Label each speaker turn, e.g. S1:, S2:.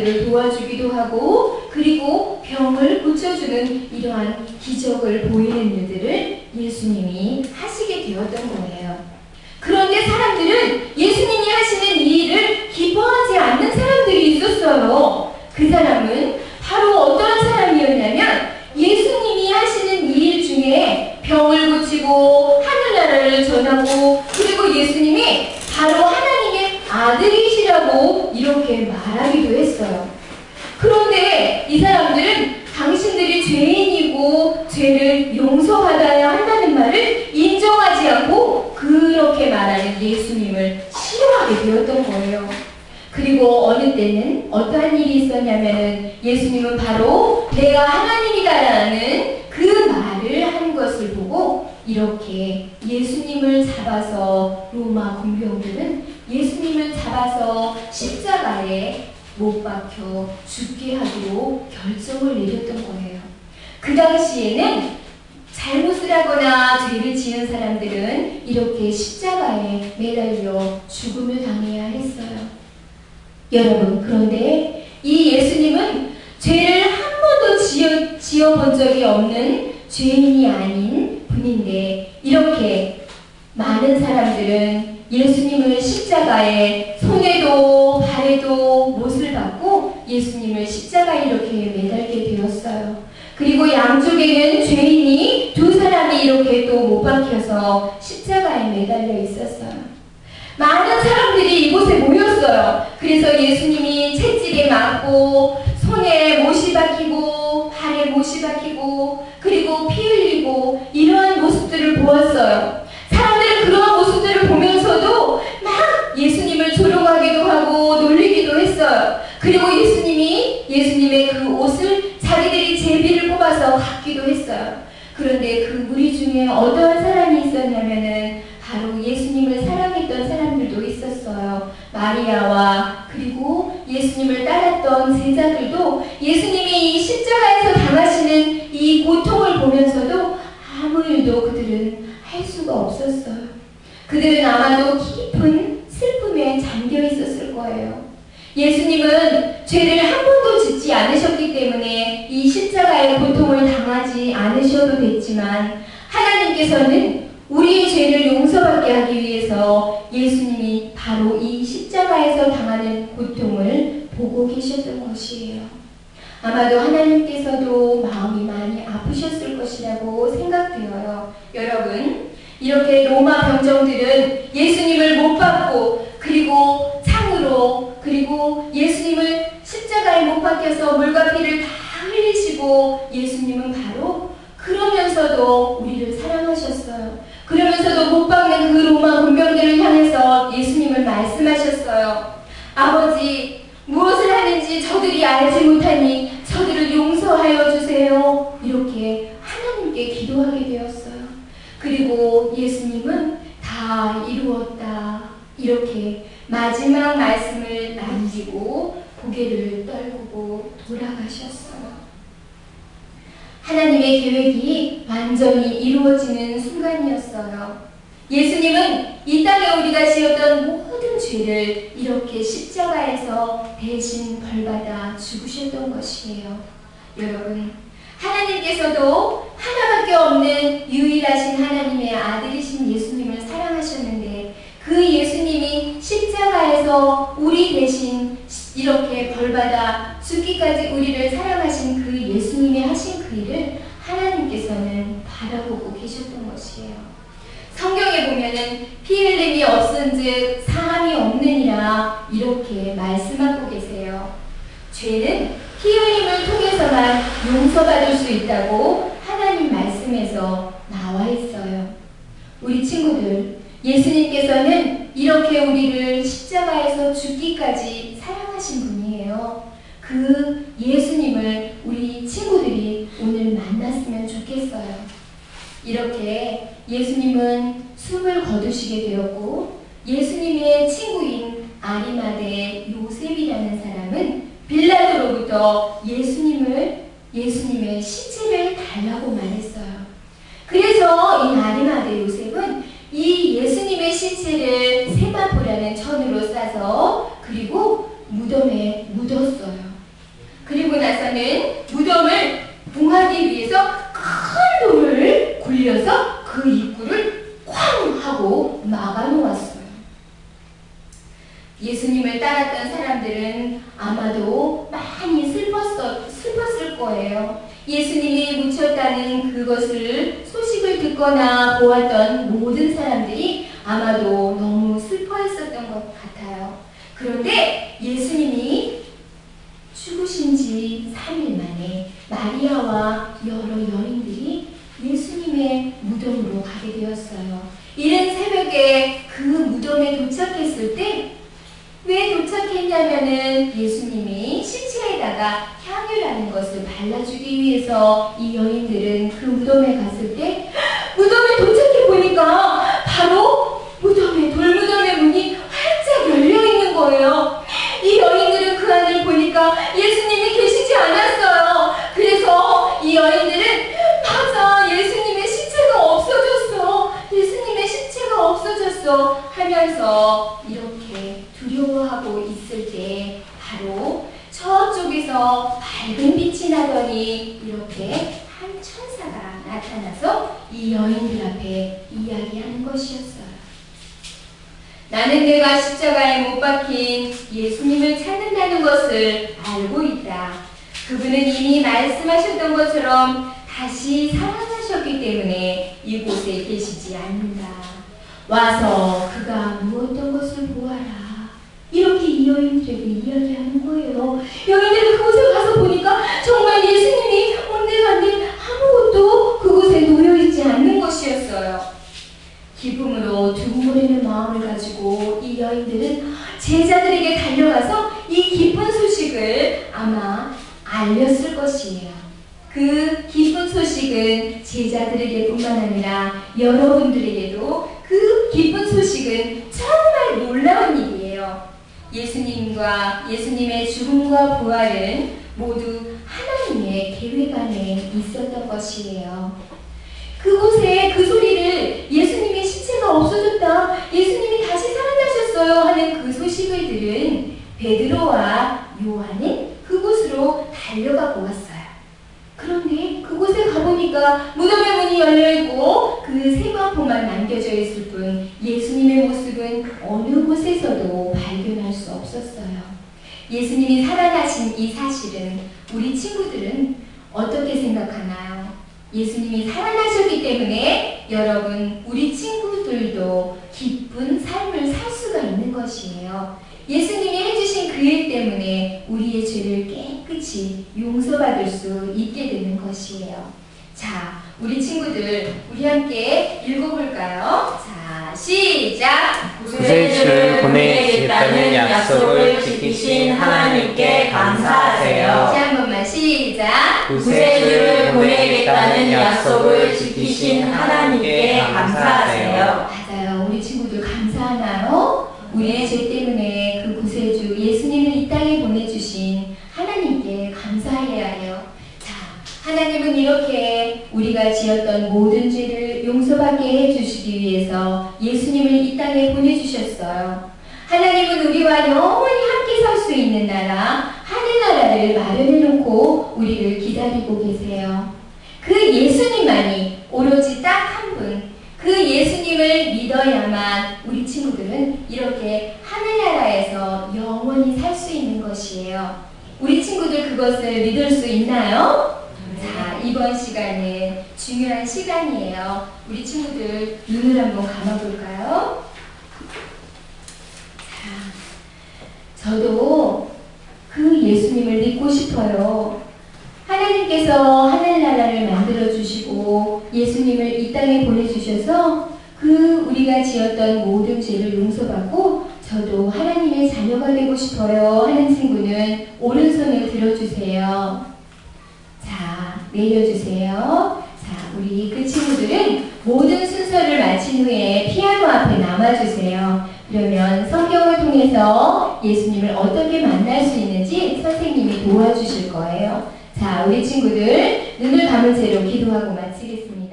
S1: 사람들을 도와주기도 하고 그리고 병을 고쳐주는 이러한 기적을 보이는 일들을 예수님이 하시게 되었던 거예요. 그런데 사람들은 예수님이 하시는 이 일을 기뻐하지 않는 사람들이 있었어요. 그 사람은 바로 어떤 사람이었냐면 예수님이 하시는 이 일 중에 병을 고치고 하늘나라를 전하고 그리고 예수님이 바로 하나님의 아들이시라고 이렇게 말하기도 했어요. 그런데 이 사람들은 당신들이 죄인이고 죄를 용서받아야 한다는 말을 인정하지 않고 그렇게 말하는 예수님을 싫어하게 되었던 거예요. 그리고 어느 때는 어떠한 일이 있었냐면은 예수님은 바로 내가 하나님이다라는 그 말을 한 것을 보고 이렇게 예수님을 잡아서 로마 군병들은 예수님을 잡아서 십자가에 못 박혀 죽게 하기로 결정을 내렸던 거예요. 그 당시에는 잘못을 하거나 죄를 지은 사람들은 이렇게 십자가에 매달려 죽음을 당해야 했어요. 여러분, 그런데 이 예수님은 죄를 한 번도 지어본 적이 없는 죄인이 아닌 분인데 이렇게 많은 사람들은 예수님을 십자가에 손에도 발에도 못을 박고 예수님을 십자가에 이렇게 매달게 되었어요. 그리고 양쪽에는 죄인이 두 사람이 이렇게 또 못 박혀서 십자가에 매달려 있었어요. 많은 사람들이 이곳에 모였어요. 그래서 예수님이 채찍에 맞고 손에 못이 박히고 발에 못이 박히고 그리고 피 흘리고 이러한 모습들을 보았어요. 사람들은 그러한 모습들을 보면서도 막 예수님을 조롱하기도 하고 놀리기도 했어요. 그리고 예수님의 그 옷을 자기들이 제비를 뽑아서 갖기도 했어요. 그런데 그 무리 중에 어떠한 사람이 있었냐면은 바로 예수님을 사랑했던 사람들도 있었어요. 마리아와 그리고 예수님을 따랐던 제자들도 예수님이 이 십자가에서 당하시는 이 고통을 보면서도 아무 일도 그들은 할 수가 없었어요. 그들은 아마도 깊은 슬픔에 잠겨 있었을 거예요. 예수님은 죄를 한 번도 짓지 않으셨기 때문에 이 십자가의 고통을 당하지 않으셔도 됐지만 하나님께서는 우리의 죄를 용서받게 하기 위해서 예수님이 바로 이 십자가에서 당하는 고통을 보고 계셨던 것이에요. 아마도 하나님께서도 마음이 많이 아프셨을 것이라고 생각되어요. 여러분, 이렇게 로마 병정들은 예수님을 못 박고 그리고 창으로 그리고 예수님을 십자가에 못 박혀서 물과 피를 다 흘리시고 예수님은 바로 그러면서도 우리를 사랑하셨어요. 그러면서도 못 박는 그 로마 군병들을 향해서 예수님을 말씀하셨어요. 아버지, 무엇을 하는지 저들이 알지 못하니 저들을 용서하여 주세요. 이렇게 하나님께 기도하게 되었어요. 그리고 예수님은 다 이루었다. 이렇게 마지막 말씀을 남기고 고개를 떨구고 돌아가셨어요. 하나님의 계획이 완전히 이루어지는 순간이었어요. 예수님은 이 땅에 우리가 지었던 모든 죄를 이렇게 십자가에서 대신 벌받아 죽으셨던 것이에요. 여러분, 하나님께서도 하나밖에 없는 유일하신 하나님의 아들이신 예수님을 사랑하셨는데 그 예수님이 십자가에서 우리 대신 이렇게 벌받아 죽기까지 우리를 사랑하신 그 예수님이 하신 그 일을 하나님께서는 바라보고 계셨던 것이에요. 성경에 보면은 피 흘림이 없은즉 사함이 없느니라 이렇게 말씀하고 계세요. 죄는 피 흘림을 통해서만 용서받을 수 있다고 하나님 말씀에서 나와 있어요. 우리 친구들, 예수님께서는 이렇게 우리를 십자가에서 죽기까지 사랑하신 분이에요. 그 예수님을 우리 친구들이 오늘 만났으면 좋겠어요. 이렇게 예수님은 숨을 거두시게 되었고 예수님의 친구인 아리마대 요셉이라는 사람은 빌라도로부터 예수님의 시체를 달라고 말했어요. 그래서 이 아리마대 요셉은 이 예수님의 시체를 세마포라는 천으로 싸서 그리고 무덤에 묻었어요. 듣거나 보았던 모든 사람들이 아마도 너무 슬퍼했었던 것 같아요. 그런데 예수님이 죽으신 지 3일 만에 마리아와 여러 여인들이 예수님의 무덤으로 가게 되었어요. 이른 새벽에 그 무덤에 도착했을 때 왜 도착했냐면은 예수님이 시체에다가 향유라는 것을 발라주기 위해서 이 여인들은 그 무덤에 갔을 때 무덤에 도착해 보니까 바로 돌무덤의 문이 활짝 열려있는 거예요. 이 여인들은 그 안을 보니까 예수님이 계시지 않았어요. 그래서 이 여인들은 맞아, 예수님의 시체가 없어졌어. 예수님의 시체가 없어졌어 하면서 이렇게 두려워하고 있을 때 바로 저쪽에서 밝은 빛이 나더니 이렇게 한 천사가 나타나서 이 여인들 앞에 이야기하는 것이었어요. 나는 내가 십자가에 못 박힌 예수님을 찾는다는 것을 알고 있다. 그분은 이미 말씀하셨던 것처럼 다시 살아나셨기 때문에 이곳에 계시지 않는다. 와서 그가 누웠던 것을 보아라. 이렇게 이 여인들에게 이야기하는 거예요. 여인들은 그곳에 가서 보니까 정말 예수님이 온데간데 아무것도 그곳에 놓여있지 않는 것이었어요. 기쁨으로 두근거리는 마음을 가지고 이 여인들은 제자들에게 달려가서 이 기쁜 소식을 아마 알렸을 것이에요. 그 기쁜 소식은 제자들에게 뿐만 아니라 여러분들에게도 그 기쁜 소식은 정말 놀라운 일이에요. 예수님과 예수님의 죽음과 부활은 모두 하나님의 계획 안에 있었던 것이에요. 그곳에 그 소리를 예수님의 시체가 없어졌다, 예수님이 다시 살아나셨어요 하는 그 소식을 들은 베드로와 요한은 그곳으로 달려가고 왔어요. 그런데 그곳에 가보니까 무덤의 문이 열려있고 그 세마포만 남겨져 있을 뿐 예수님의 모습은 어느 곳에서도 발견할 수 없었어요. 예수님이 살아나신 이 사실은 우리 친구들은 어떻게 생각하나요? 예수님이 살아나셨기 때문에 여러분, 우리 친구들도 기쁜 삶을 살 수가 있는 것이에요. 예수님이 해주신 그 일 때문에 우리의 죄를 깨끗이 용서받을 수 있게 되는 것이에요. 자, 우리 친구들, 우리 함께 읽어볼까요? 자, 시작!
S2: 구세주를 보내겠다는 약속을 지키신 하나님께 감사하세요.
S1: 다시 한 번만 시작!
S2: 구세주를 보내겠다는 약속을 지키신 하나님께 감사하세요.
S1: 맞아요. 우리 친구들 감사하나요? 우리의 죄 때문에 그 구세주 예수님을 이 땅에 보내주신 하나님께 감사해야 해요. 자, 하나님은 이렇게 우리가 지었던 모든 죄를 용서받게 해주시기 위해서 예수님을 이 땅에 보내주셨어요. 하나님은 우리와 영원히 함께 살 수 있는 나라, 하늘나라를 마련해 놓고 우리를 기다리고 계세요. 그 예수님만이 오로지 딱 한 분, 그 예수님을 믿어야만 우리 친구들은 이렇게 하늘나라에서 영원히 살 수 있는 것이에요. 우리 친구들 그것을 믿을 수 있나요? 자, 이번 시간은 중요한 시간이에요. 우리 친구들 눈을 한번 감아볼까요? 자, 저도 그 예수님을 믿고 싶어요. 하나님께서 하늘나라를 만들어주시고 예수님을 이 땅에 보내주셔서 그 우리가 지었던 모든 죄를 용서받고 저도 하나님의 자녀가 되고 싶어요 하는 친구는 오른손을 들어주세요. 자, 내려주세요. 자, 우리 그 친구들은 모든 순서를 마친 후에 피아노 앞에 남아주세요. 그러면 성경을 통해서 예수님을 어떻게 만날 수 있는지 선생님이 도와주실 거예요. 자, 우리 친구들 눈을 감은 채로 기도하고 마치겠습니다.